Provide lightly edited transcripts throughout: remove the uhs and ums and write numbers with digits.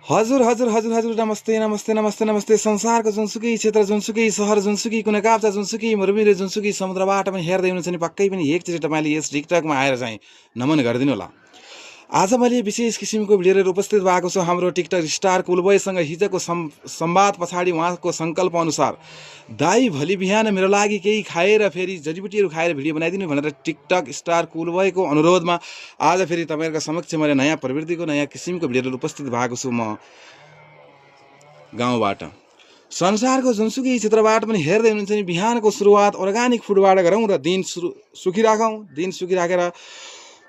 हजुर हजुर हजुर हजुर नमस्ते नमस्ते नमस्ते नमस्ते। संसारको जुनसुकै क्षेत्र, जुनसुकै सहर, जुनसुकै कुनै काप्चा, जुनसुकै मरुभूमि, जुनसुकै समुद्रबाट पनि हेर्दै हुनुहुन्छ भने पक्कै पनि एकचोटि तपाईँले यस टिकटकमा आएर चाहिँ नमन गरिदिनु होला। आज मैले विशेष किसिमको भिडियो लिएर उपस्थित भएको छु हाम्रो टिकटक स्टार कुलबोयसँग। हिजोको संवाद पछाडि उहाँको सङ्कल्प अनुसार दाई भोलि बिहान मेरो लागि केही खाएर फेरि जडीबुटीहरू खाएर भिडियो बनाइदिनु भनेर टिकटक स्टार कुलबोयको अनुरोधमा आज फेरि तपाईँहरूको समक्ष मैले नयाँ प्रवृत्तिको नयाँ किसिमको भिडियो लिएर उपस्थित भएको छु। म गाउँबाट संसारको जुनसुकै क्षेत्रबाट पनि हेर्दै हुनुहुन्छ भने बिहानको सुरुवात अर्गानिक फुडबाट गरौँ र दिन सुखी राखौँ। दिन सुखी राखेर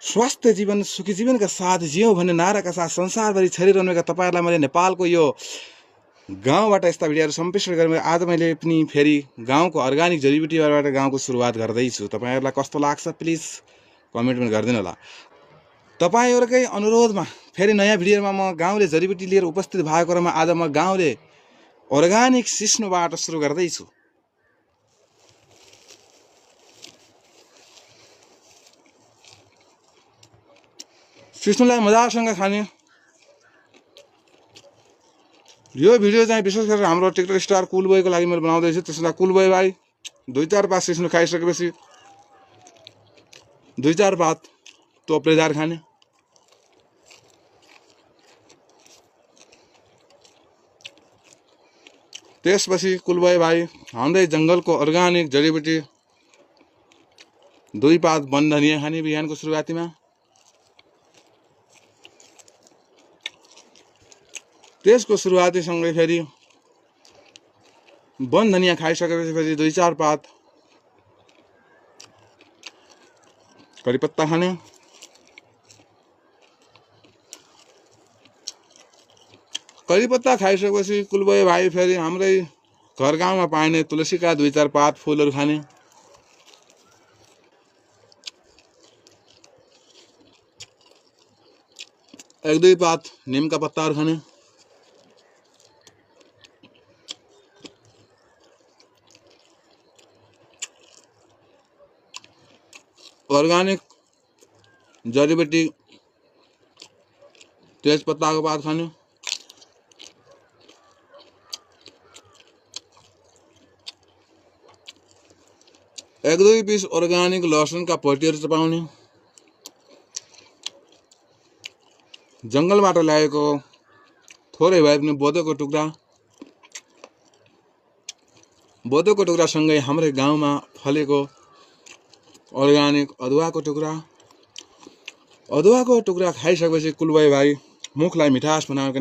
स्वस्थ जीवन सुखी जीवनका साथ जियौँ भन्ने नाराका साथ संसारभरि छरिरहनुका तपाईँहरूलाई मैले नेपालको यो गाउँबाट यस्ता भिडियोहरू सम्प्रेषण गरेर आज मैले पनि फेरि गाउँको अर्गानिक जडीबुटीबाट गाउँको सुरुवात गर्दैछु। तपाईँहरूलाई कस्तो लाग्छ प्लिज कमेन्टमा गरिदिनु होला। तपाईँहरूकै अनुरोधमा फेरि नयाँ भिडियोमा म गाउँले जडीबुटी लिएर उपस्थित भएको क्रममा आज म गाउँले अर्गानिक सिस्नोबाट सुरु गर्दैछु। सिस्नोलाई मजासँग खाने यो भिडियो चाहिँ विशेष गरेर हाम्रो टिकटक स्टार कुलबोयको लागि मैले बनाउँदैछु। त्यसलाई कुलबोय भाइ 2-4 पात सिस्नो खाइसकेपछि 2-4 पात टोप्लेदार खाने। त्यसपछि कुलबोय भाइ हाम्रै जङ्गलको अर्गानिक जडीबुटी 2 पात वन धनिया खाने बिहानको सुरुवातीमा। त्यसको सुरुवातीसँगै फेरि वन धनिया खाइसकेपछि फेरि 2-4 पात करिपत्ता खाने। करिपत्ता खाइसकेपछि कुलबोय भाइ फेरि हाम्रै घर गाउँमा पाइने तुलसीका 2-4 पात फुलहरू खाने। एक 2 पात नीमका पत्ताहरू खाने। अर्गानिक जडीबुटी तेज पत्ताको पात खाने। एक 2 पीस अर्गानिक लसुनका पट्टीहरू चपाउने। जङ्गलबाट ल्याएको थोरै भए पनि बोधोको टुक्रासँगै हाम्रै गाउँमा फलेको अर्गानिक अदुवाको टुक्रा खाइसकेपछि कुलबोय भाइ मुखलाई मिठास बनाउनको